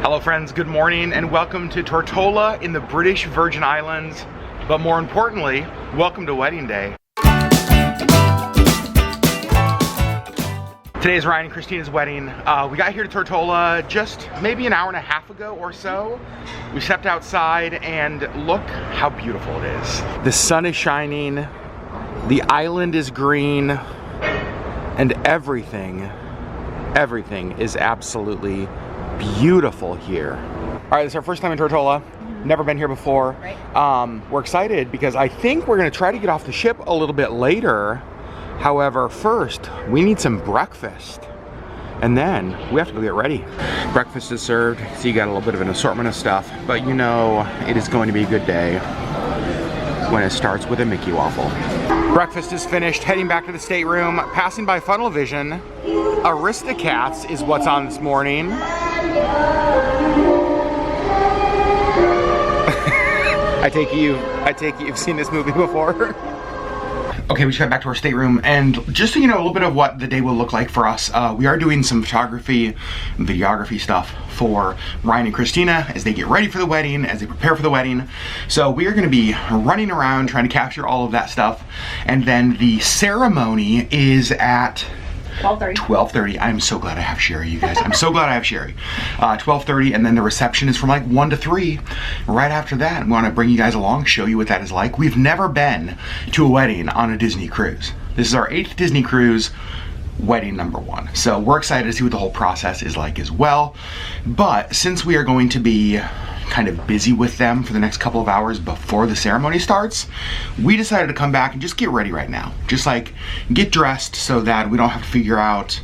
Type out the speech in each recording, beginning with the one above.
Hello friends, good morning and welcome to Tortola in the British Virgin Islands, but more importantly, welcome to wedding day. Today is Ryan and Kristina's wedding. We got here to Tortola just maybe an hour and a half ago or so. We stepped outside and look how beautiful it is. The sun is shining, the island is green, and everything is absolutely beautiful here. All right, this is our first time in Tortola. Never been here before. Right. We're excited because I think we're gonna try to get off the ship a little bit later. However, first, we need some breakfast. And then we have to go get ready. Breakfast is served, so you got a little bit of an assortment of stuff, but you know it is going to be a good day when it starts with a Mickey waffle. Breakfast is finished, heading back to the stateroom, passing by Funnel Vision. Aristocats is what's on this morning. I take it you've seen this movie before. Okay, we just got back to our stateroom, and just so you know a little bit of what the day will look like for us, we are doing some photography and videography stuff for Ryan and Kristina as they get ready for the wedding, as they prepare for the wedding. So we are gonna be running around trying to capture all of that stuff, and then the ceremony is at 12:30. I'm so glad I have Sherri, you guys. I'm so glad I have Sherri. 12:30, and then the reception is from like 1 to 3. Right after that, we want to bring you guys along, show you what that is like. We've never been to a wedding on a Disney cruise. This is our 8th Disney cruise, wedding number 1. So we're excited to see what the whole process is like as well. But since we are going to be kind of busy with them for the next couple of hours before the ceremony starts, we decided to come back and just get ready right now. Just like get dressed so that we don't have to figure out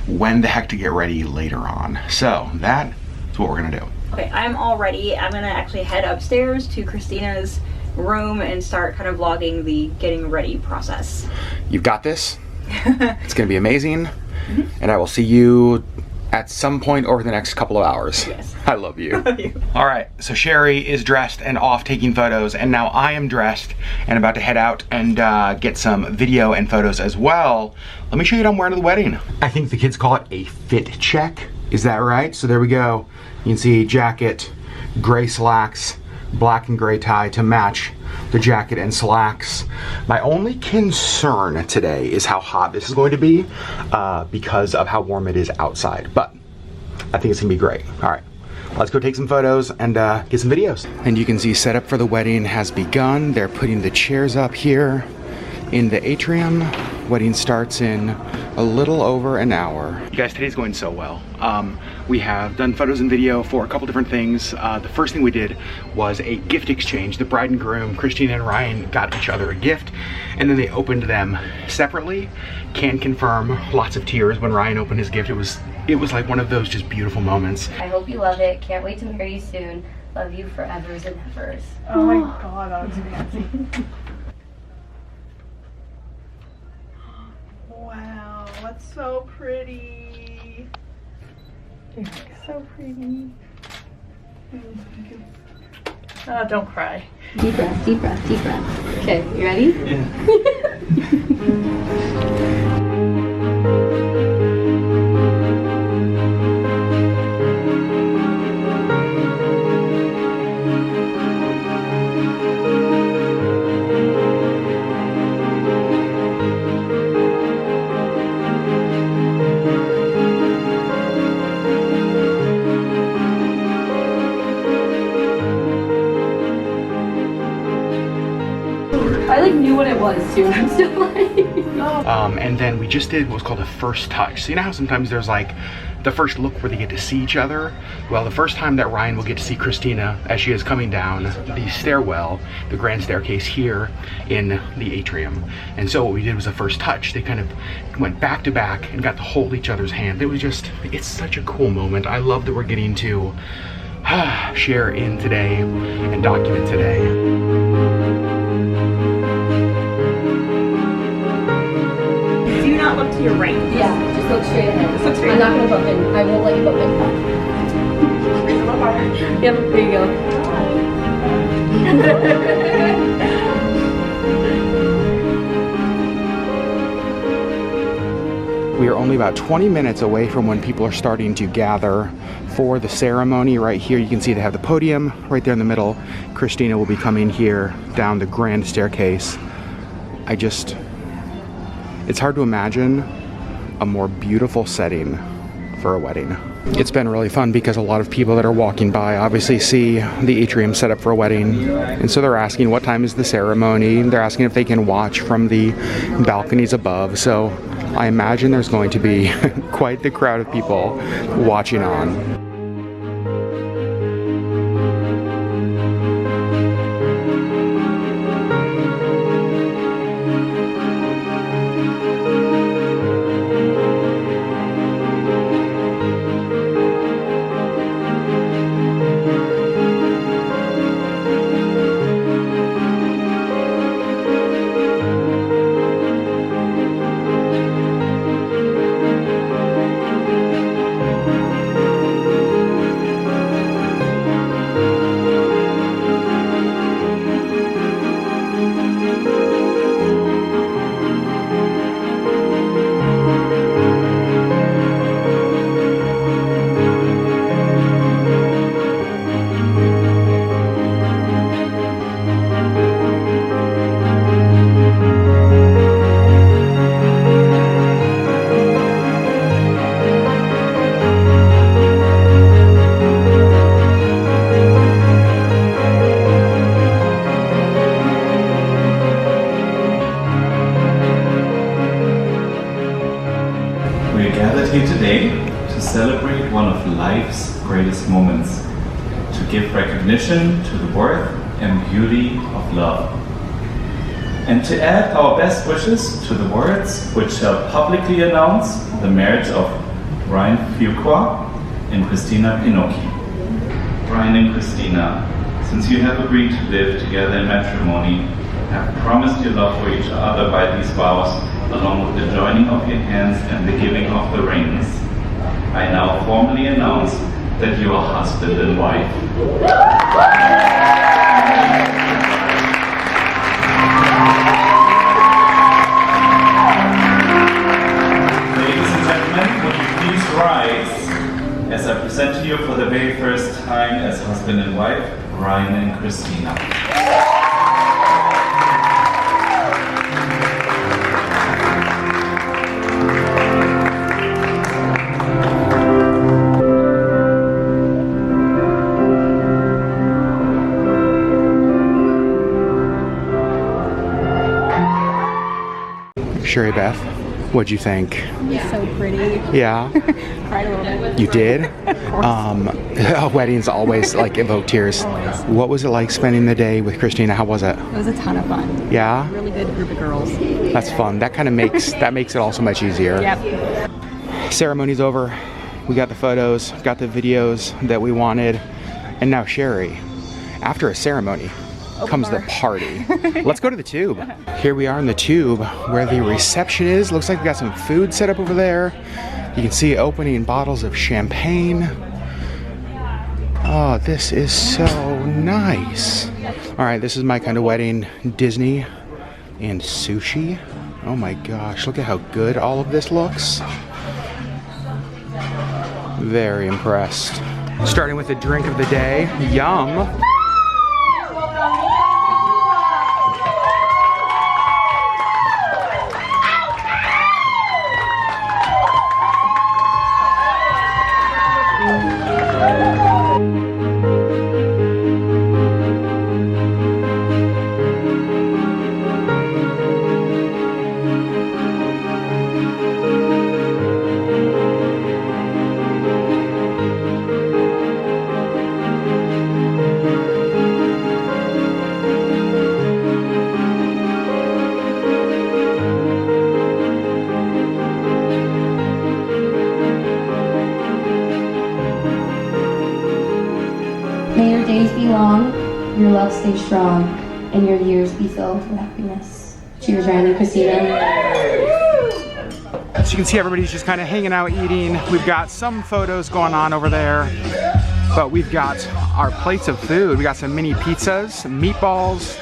when the heck to get ready later on. So that is what we're gonna do. Okay, I'm all ready. I'm gonna actually head upstairs to Kristina's room and start kind of vlogging the getting ready process. You've got this. It's gonna be amazing. And I will see you at some point over the next couple of hours. Yes. I love you. I love you. All right, so Sherri is dressed and off taking photos, and now I am dressed and about to head out and get some video and photos as well. Let me show you what I'm wearing to the wedding. I think the kids call it a fit check. Is that right? So there we go. You can see jacket, gray slacks, black and gray tie to match the jacket and slacks. My only concern today is how hot this is going to be because of how warm it is outside, but I think it's gonna be great. All right, let's go take some photos and get some videos. And you can see setup for the wedding has begun. They're putting the chairs up here in the atrium. Wedding starts in a little over an hour. You guys, today's going so well. We have done photos and video for a couple different things. The first thing we did was a gift exchange. The bride and groom, Kristina and Ryan, got each other a gift, and then they opened them separately. Can confirm, lots of tears when Ryan opened his gift. It was like one of those just beautiful moments. I hope you love it. Can't wait to marry you soon. Love you forevers and evers. Oh my god, that was fancy. Wow, that's so pretty. So pretty. Oh, don't cry. Deep breath, deep breath, deep breath. Okay, you ready? I knew what it was too, and I'm still like... And then we just did what's called a first touch. So you know how sometimes there's like the first look where they get to see each other? Well, the first time that Ryan will get to see Kristina as she is coming down the stairwell, the grand staircase here in the atrium. And so what we did was a first touch. They kind of went back to back and got to hold each other's hand. It was just, it's such a cool moment. I love that we're getting to share in today and document today. Look to your right. Yeah, just look straight ahead. Just look straight I'm not gonna bump in. I won't let you bump in. Yep, there you go. We are only about 20 minutes away from when people are starting to gather for the ceremony. Right here you can see they have the podium right there in the middle. Kristina will be coming here down the grand staircase. It's hard to imagine a more beautiful setting for a wedding. It's been really fun because a lot of people that are walking by obviously see the atrium set up for a wedding, and so they're asking what time is the ceremony. They're asking if they can watch from the balconies above. So I imagine there's going to be quite the crowd of people watching on. Today to celebrate one of life's greatest moments, to give recognition to the worth and beauty of love, and to add our best wishes to the words which shall publicly announce the marriage of Ryan and Kristina Inoki. Ryan and Kristina, since you have agreed to live together in matrimony, have promised your love for each other by these vows, along with the joining of your hands and the giving of the rings, I now formally announce that you are husband and wife. Ladies and gentlemen, would you please rise as I present to you for the very first time as husband and wife, Ryan and Kristina. Sherri Beth, what'd you think? So pretty. Yeah? Cried a little bit. You did? Weddings always like evoke tears. Always. What was it like spending the day with Kristina? How was it? It was a ton of fun. Yeah? Really good group of girls. That's fun. That kind of makes it all so much easier. Yep. Ceremony's over. We got the photos, got the videos that we wanted, and now Sherri, after a ceremony, comes the party. Let's go to the tube. Here we are in the tube where the reception is. Looks like we got some food set up over there. You can see opening bottles of champagne. Oh, this is so nice. All right, this is my kind of wedding. Disney and sushi. Oh my gosh, look at how good all of this looks. Very impressed. Starting with the drink of the day. Yum. May your days be long, your love stay strong, and your years be filled with happiness. Cheers, Ryan and Kristina. So you can see everybody's just kind of hanging out, eating. We've got some photos going on over there, but we've got our plates of food. We got some mini pizzas, meatballs,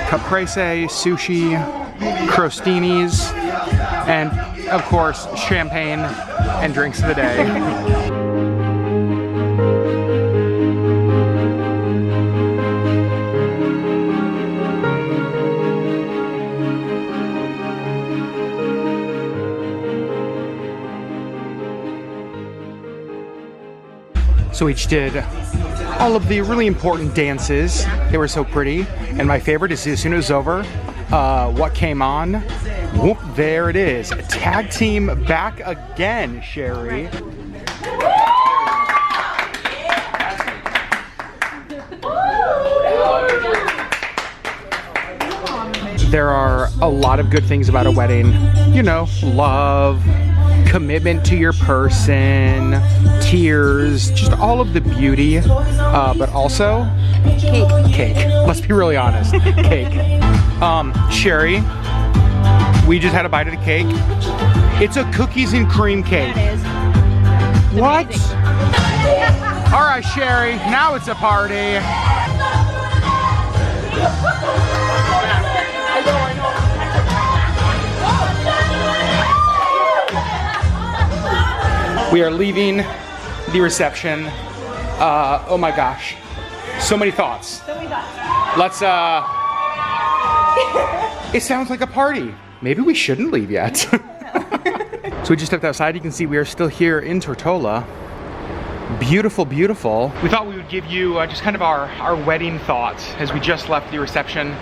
caprese, sushi, crostinis, and of course, champagne and drinks of the day. So we each did all of the really important dances. They were so pretty. And my favorite is as soon as it was over, what came on? Whoop, there it is. Tag team back again, Sherri. There are a lot of good things about a wedding. You know, love, commitment to your person, tears, just all of the beauty, but also cake. Let's be really honest, cake. Sherri, we just had a bite of the cake. It's a cookies and cream cake. It is. What? All right, Sherri, now it's a party. We are leaving the reception. Oh my gosh, so many thoughts. Let's, it sounds like a party. Maybe we shouldn't leave yet. So we just stepped outside. You can see we are still here in Tortola. Beautiful, beautiful. We thought we would give you just kind of our wedding thoughts as we just left the reception.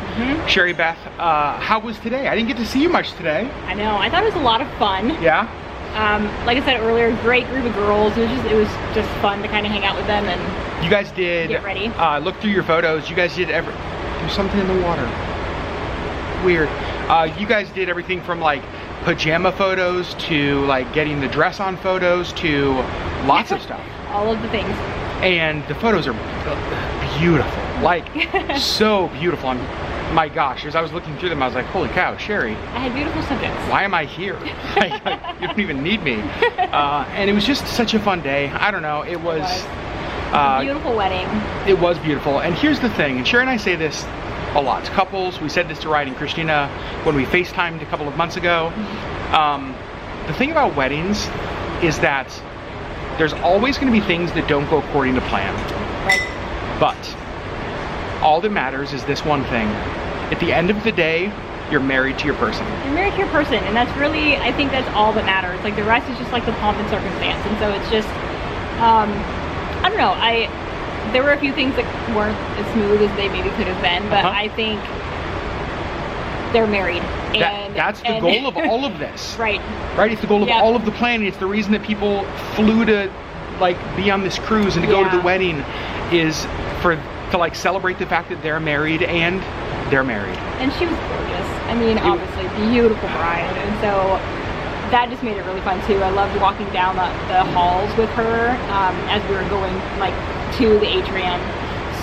Sherri, Beth, how was today? I didn't get to see you much today. I know. I thought it was a lot of fun. Yeah? Like I said earlier, great group of girls. It was just fun to kind of hang out with them and you guys did get ready. Look through your photos. You guys did there's something in the water. Weird. You guys did everything from like pajama photos to like getting the dress on photos to lots of stuff. All of the things. And the photos are beautiful. Like so beautiful. My gosh, as I was looking through them, I was like, holy cow, Sherri. I had beautiful subjects. Why am I here? You don't even need me. And it was just such a fun day. I don't know, it was a beautiful wedding. It was beautiful. And here's the thing, and Sherri and I say this a lot to couples. We said this to Ryan and Kristina when we FaceTimed a couple of months ago. The thing about weddings is that there's always going to be things that don't go according to plan. Right. But all that matters is this one thing. At the end of the day, you're married to your person. You're married to your person, and that's really, I think that's all that matters. Like the rest is just like the pomp and circumstance, and so it's just, I don't know, there were a few things that weren't as smooth as they maybe could have been, but I think they're married. And that's the goal of all of this. Right. Right, it's the goal of all of the planning. It's the reason that people flew to like be on this cruise and to go to the wedding is to like celebrate the fact that they're married and they're married. And she was gorgeous. I mean, obviously, beautiful bride. And so that just made it really fun too. I loved walking down the halls with her as we were going like to the atrium.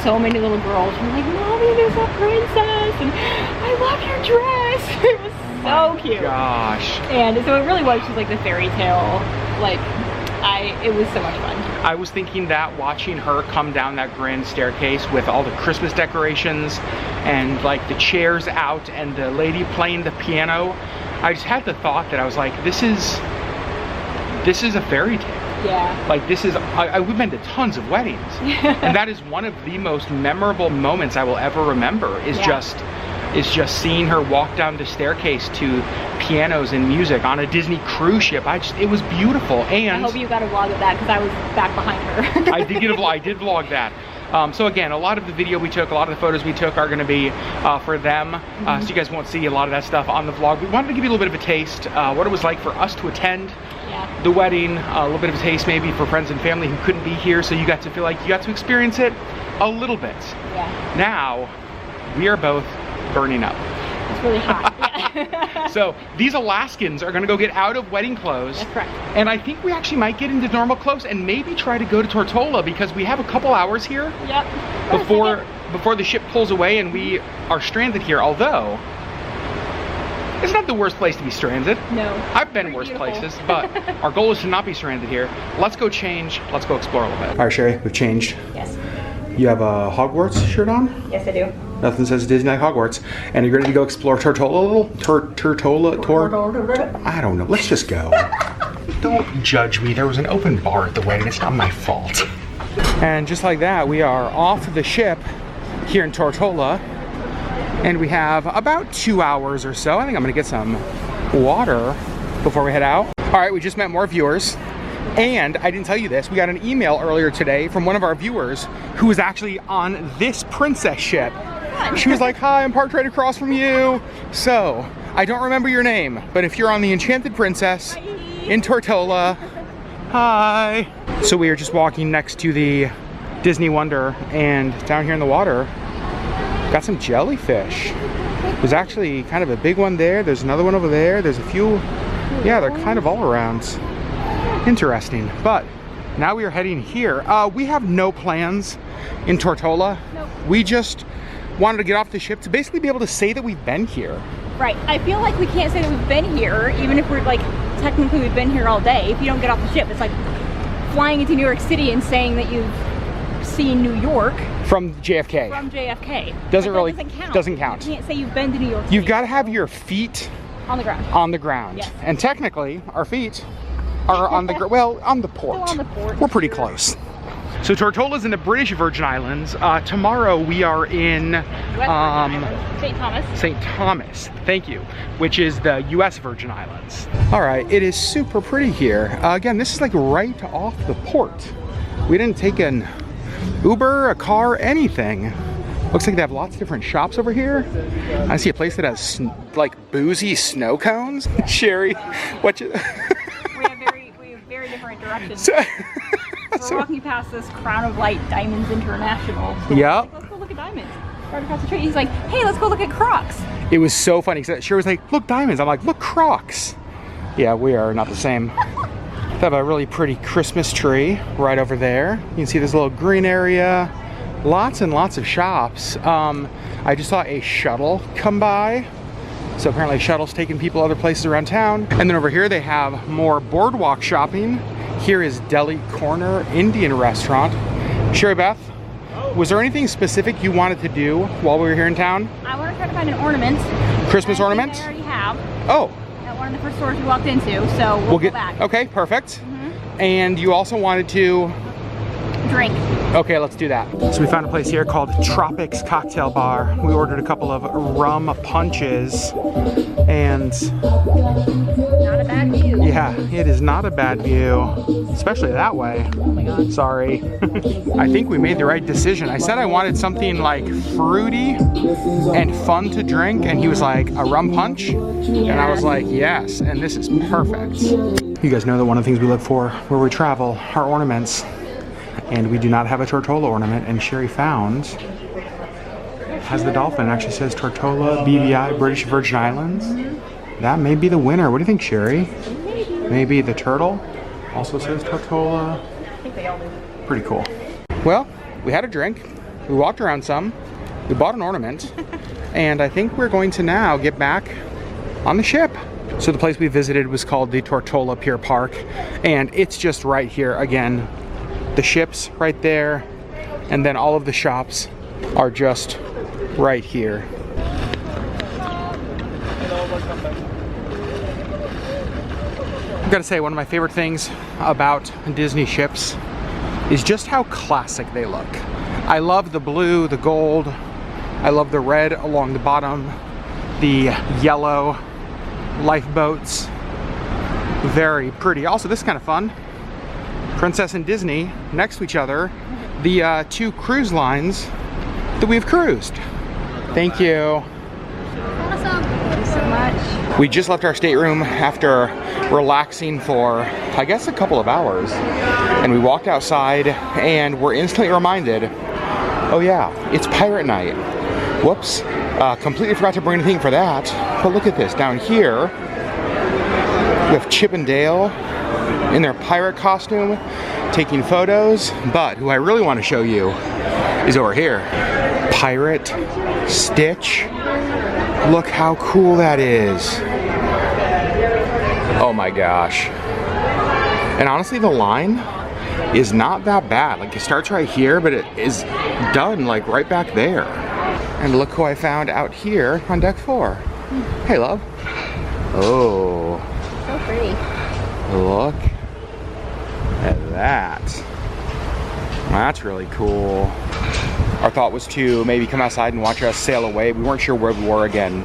So many little girls were like, Mommy, there's a princess, and I love your dress. It was so cute. Gosh. And so it really was just like the fairy tale, like, it was so much fun. I was thinking that watching her come down that grand staircase with all the Christmas decorations and like the chairs out and the lady playing the piano, I just had the thought that I was like, this is a fairy tale. Yeah. Like this is, we've been to tons of weddings. And that is one of the most memorable moments I will ever remember is just seeing her walk down the staircase to pianos and music on a Disney cruise ship. It was beautiful. And I hope you got a vlog of that because I was back behind her. I did vlog that. So again, a lot of the video we took, a lot of the photos we took are going to be for them. So you guys won't see a lot of that stuff on the vlog. We wanted to give you a little bit of a taste, what it was like for us to attend the wedding, a little bit of a taste maybe for friends and family who couldn't be here, so you got to feel like you got to experience it a little bit. Yeah. Now, we are both burning up. It's really hot. Yeah. So these Alaskans are gonna go get out of wedding clothes. That's correct. And I think we actually might get into normal clothes and maybe try to go to Tortola because we have a couple hours here. Yep. Before the ship pulls away and we are stranded here, although it's not the worst place to be stranded. No. I've been worse places, but our goal is to not be stranded here. Let's go change, let's go explore a little bit. All right, Sherri, we've changed. Yes. You have a Hogwarts shirt on? Yes, I do. Nothing says Disney like Hogwarts. And you're ready to go explore Tortola a little? Tortola? I don't know. Let's just go. Don't judge me. There was an open bar at the wedding. It's not my fault. And just like that, we are off the ship here in Tortola. And we have about 2 hours or so. I think I'm going to get some water before we head out. All right, we just met more viewers. And I didn't tell you this, we got an email earlier today from one of our viewers who was actually on this princess ship. She was like, hi, I'm parked right across from you. So, I don't remember your name, but if you're on the Enchanted Princess in Tortola, hi. So we are just walking next to the Disney Wonder, and down here in the water, got some jellyfish. There's actually kind of a big one there. There's another one over there. There's a few, yeah, they're kind of all around. Interesting. But now we are heading here. We have no plans in Tortola. Nope. We just wanted to get off the ship to basically be able to say that we've been here. Right. I feel like we can't say that we've been here, even if we're like, technically we've been here all day. If you don't get off the ship, it's like flying into New York City and saying that you've seen New York. From JFK. From JFK. Doesn't Like, really, that doesn't count. doesn't count. You can't say you've been to New York City. You've got to have your feet on the ground. on the ground. Yes. And technically, our feet are on the well, on the port. Still on the port. We're pretty close. So Tortola's in the British Virgin Islands. Tomorrow we are in St. Thomas. St. Thomas, thank you, which is the US Virgin Islands. All right, it is super pretty here. Again, this is like right off the port. We didn't take an Uber, a car, anything. Looks like they have lots of different shops over here. I see a place that has like boozy snow cones. Sherri, what you... We have very different directions. So, We're walking past this Crown of Light Diamonds International. So yeah. like, let's go look at diamonds. Right across the street. He's like, hey, let's go look at Crocs. It was so funny because Sherri was like, look, diamonds. I'm like, look, Crocs. Yeah, we are not the same. They have a really pretty Christmas tree right over there. You can see this little green area. Lots and lots of shops. I just saw a shuttle come by. So apparently shuttle's taking people other places around town. And then over here they have more boardwalk shopping. Here is Deli Corner Indian Restaurant. Sherri Beth, was there anything specific you wanted to do while we were here in town? I want to try to find an ornament. Christmas ornament? I already have. Oh. At one of the first stores we walked into, so we'll get go back. Okay, perfect. And you also wanted to Drink. Okay, let's do that. So we found a place here called Tropics Cocktail Bar. We ordered a couple of rum punches, and Not a bad view. yeah, it is not a bad view, especially that way. Oh my god. Sorry. I think we made the right decision. I said I wanted something like fruity and fun to drink, and he was like, a rum punch? And I was like, yes, and this is perfect. You guys know that one of the things we look for where we travel are ornaments. And we do not have a Tortola ornament, and Sherri found has the dolphin. It actually says Tortola, BVI, British Virgin Islands. That may be the winner. What do you think, Sherri? Maybe the turtle also says Tortola. I think they all do. Pretty cool. Well, we had a drink, we walked around some, we bought an ornament, and I think we're going to now get back on the ship. So the place we visited was called the Tortola Pier Park, and it's just right here again. The ship's right there, and then all of the shops are just right here. I've got to say, one of my favorite things about Disney ships is just how classic they look. I love the blue, the gold, I love the red along the bottom, the yellow lifeboats. Very pretty. Also, this is kind of fun. Princess and Disney next to each other, the two cruise lines that we've cruised. Thank you. Awesome. Thank you so much. We just left our stateroom after relaxing for, I guess, a couple of hours. And we walked outside and were instantly reminded, oh yeah, it's pirate night. Whoops, completely forgot to bring anything for that. But look at this, down here, we have Chip and Dale in their pirate costume, taking photos, but who I really want to show you is over here. Pirate Stitch. Look how cool that is. Oh my gosh. And honestly, the line is not that bad. Like, it starts right here, but it is done like right back there. And look who I found out here on deck 4. Hey, love. Oh. So pretty. Look at that. That's really cool. Our thought was to maybe come outside and watch us sail away. We weren't sure where we were again.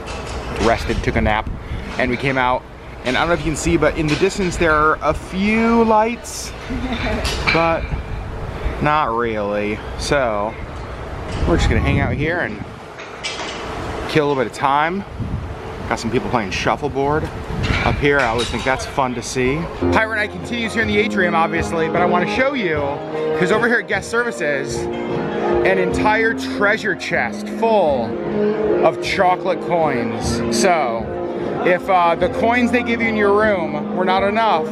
Rested, took a nap, and we came out And I don't know if you can see, but in the distance there are a few lights, but not really. So we're just gonna hang out here and kill a little bit of time. Got some people playing shuffleboard up here. I always think that's fun to see. Pirate Night continues here in the atrium, obviously, but I want to show you, because over here at Guest Services, an entire treasure chest full of chocolate coins. So, if the coins they give you in your room were not enough,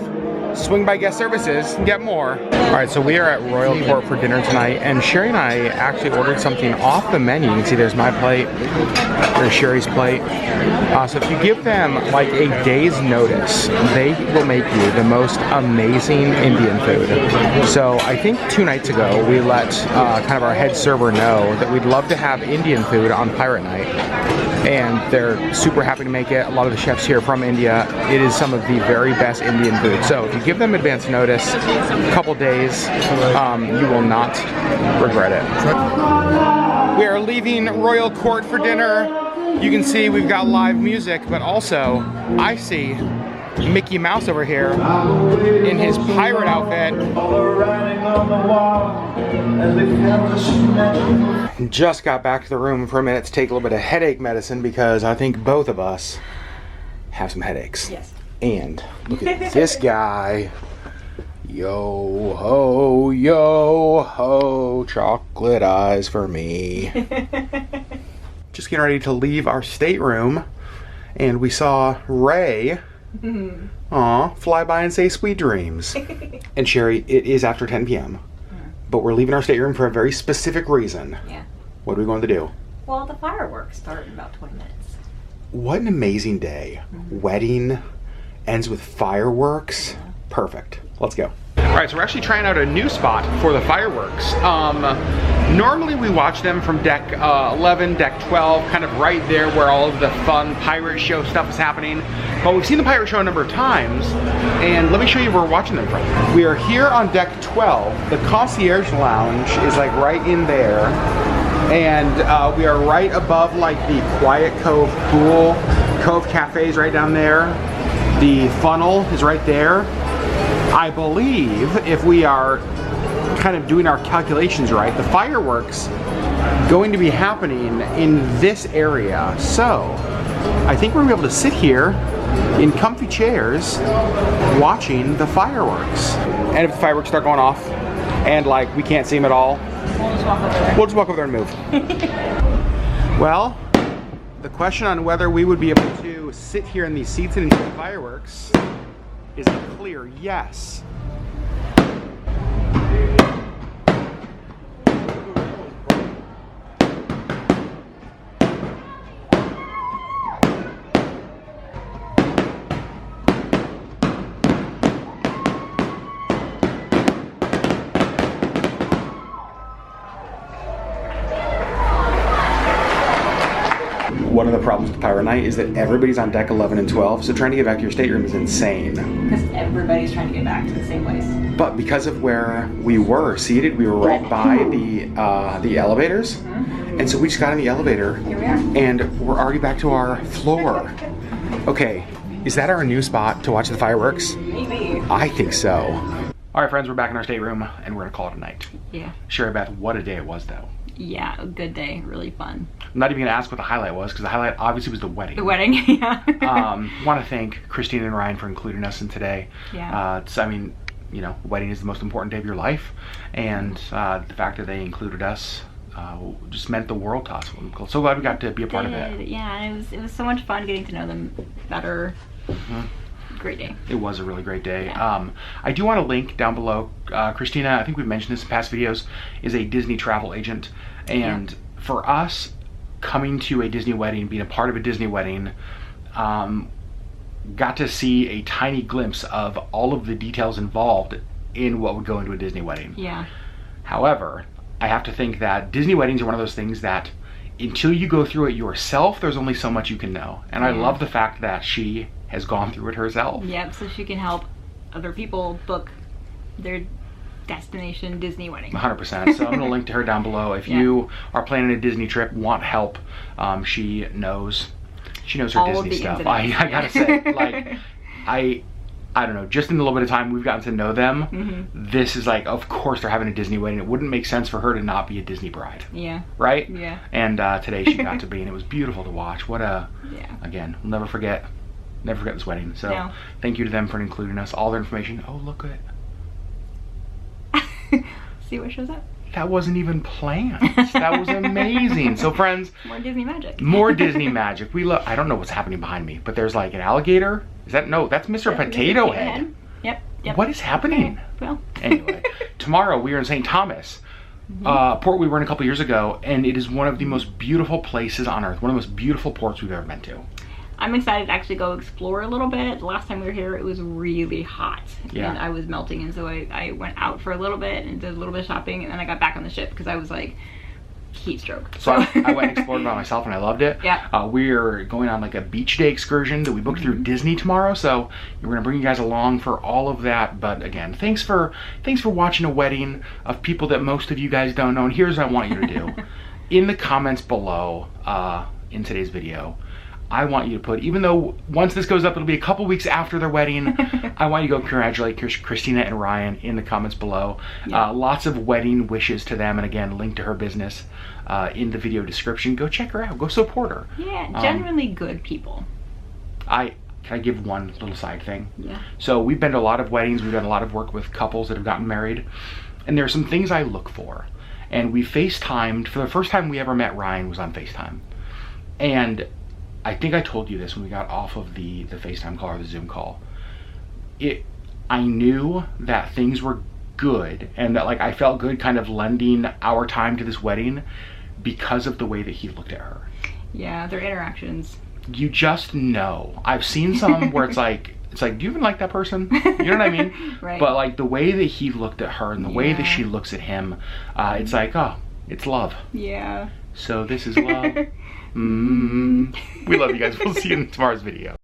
swing by Guest Services and get more. All right, so we are at Royal Court for dinner tonight, and Sherri and I actually ordered something off the menu. You can see there's my plate, there's Sherri's plate. So if you give them like a day's notice, they will make you the most amazing Indian food. So I think 2 nights ago, we let kind of our head server know that we'd love to have Indian food on Pirate Night. And they're super happy to make it. A lot of the chefs here are from India. It is some of the very best Indian food. So if you give them advance notice, a couple days, you will not regret it. We are leaving Royal Court for dinner. You can see we've got live music, but also I see Mickey Mouse over here in his pirate outfit. Just got back to the room for a minute to take a little bit of headache medicine because I think both of us have some headaches. Yes. And look at this guy. Yo ho, chocolate eyes for me. Just getting ready to leave our stateroom, and we saw Ray fly by and say sweet dreams. And Sherri, it is after 10 p.m. But we're leaving our stateroom for a very specific reason. Yeah. What are we going to do? Well, the fireworks start in about 20 minutes. What an amazing day. Wedding ends with fireworks. Perfect. Let's go. All right, so we're actually trying out a new spot for the fireworks. Normally we watch them from deck 11, deck 12, kind of right there where all of the fun pirate show stuff is happening. But we've seen the pirate show a number of times, and let me show you where we're watching them from. We are here on deck 12. The concierge lounge is like right in there, and we are right above like the Quiet Cove pool. Cove Cafe is right down there. The funnel is right there. I believe if we are kind of doing our calculations right, the fireworks going to be happening in this area. So I think we're gonna be able to sit here in comfy chairs watching the fireworks. And if the fireworks start going off and like we can't see them at all, We'll just walk over there. we'll just walk over there and move. Well, the question on whether we would be able to sit here in these seats and enjoy the fireworks is a clear yes. One of the problems with Pirate Night is that everybody's on deck 11 and 12, so trying to get back to your stateroom is insane. Because everybody's trying to get back to the same place. But because of where we were seated, we were right by the elevators, and so we just got in the elevator, Here we are. and we're already back to our floor. Okay, is that our new spot to watch the fireworks? Maybe. I think so. All right, friends, we're back in our stateroom, and we're gonna call it a night. Yeah. Sherri Beth, what a day it was, though. Yeah, a good day. Really fun. I'm not even gonna ask what the highlight was, because the highlight obviously was the wedding. The wedding, yeah. Want to thank Kristina and Ryan for including us in today. Yeah. I mean, you know, wedding is the most important day of your life, and the fact that they included us just meant the world to us. I'm so glad we got to be a part of it. Yeah, and it was so much fun getting to know them better. Great day. It was a really great day. Yeah. I do want to link down below. Kristina, I think we've mentioned this in past videos, is a Disney travel agent, and for us, coming to a Disney wedding, being a part of a Disney wedding, got to see a tiny glimpse of all of the details involved in what would go into a Disney wedding. Yeah. However, I have to think that Disney weddings are one of those things that until you go through it yourself, there's only so much you can know. And I love the fact that she has gone through it herself. Yep, so she can help other people book their destination Disney wedding. 100%. So I'm going to link to her down below. If you are planning a Disney trip, want help, she knows her All of Disney the stuff. ins and outs. I gotta say, like, I don't know, just in the little bit of time we've gotten to know them, this is like, of course they're having a Disney wedding. It wouldn't make sense for her to not be a Disney bride. Yeah. Right? Yeah. And today she got to be, and it was beautiful to watch. What a, again, we'll never forget this wedding. So thank you to them for including us, all their information. Oh, look at it. See what shows up? That wasn't even planned. That was amazing. So friends, more Disney magic. More Disney magic. We love, I don't know what's happening behind me, but there's like an alligator. Is that, no, that's Mr. Potato Head. Yep. What is happening? Well. Anyway, tomorrow we are in St. Thomas, port we were in a couple years ago, and it is one of the most beautiful places on earth. One of the most beautiful ports we've ever been to. I'm excited to actually go explore a little bit. The last time we were here, it was really hot, and I was melting, and so I went out for a little bit and did a little bit of shopping, and then I got back on the ship because I was like, heat stroke. So I went and explored by myself, and I loved it. Yeah. We're going on like a beach day excursion that we booked through Disney tomorrow, so we're gonna bring you guys along for all of that. But again, thanks for watching a wedding of people that most of you guys don't know. And here's what I want you to do. In the comments below, in today's video, I want you to put, even though once this goes up, it'll be a couple weeks after their wedding, I want you to go congratulate Kristina and Ryan in the comments below. Lots of wedding wishes to them, and again, link to her business in the video description. Go check her out. Go support her. Yeah, genuinely good people. Can I give one little side thing? Yeah. So we've been to a lot of weddings. We've done a lot of work with couples that have gotten married, and there are some things I look for. And we FaceTimed. For the first time we ever met Ryan was on FaceTime. And I think I told you this when we got off of the FaceTime call or the Zoom call. I knew that things were good, and that like I felt good kind of lending our time to this wedding because of the way that he looked at her. Yeah, their interactions. You just know. I've seen some where it's like, do you even like that person? You know what I mean? Right. But like the way that he looked at her and the way that she looks at him, it's like, oh, it's love. Yeah. So this is love. We love you guys. We'll see you in tomorrow's video.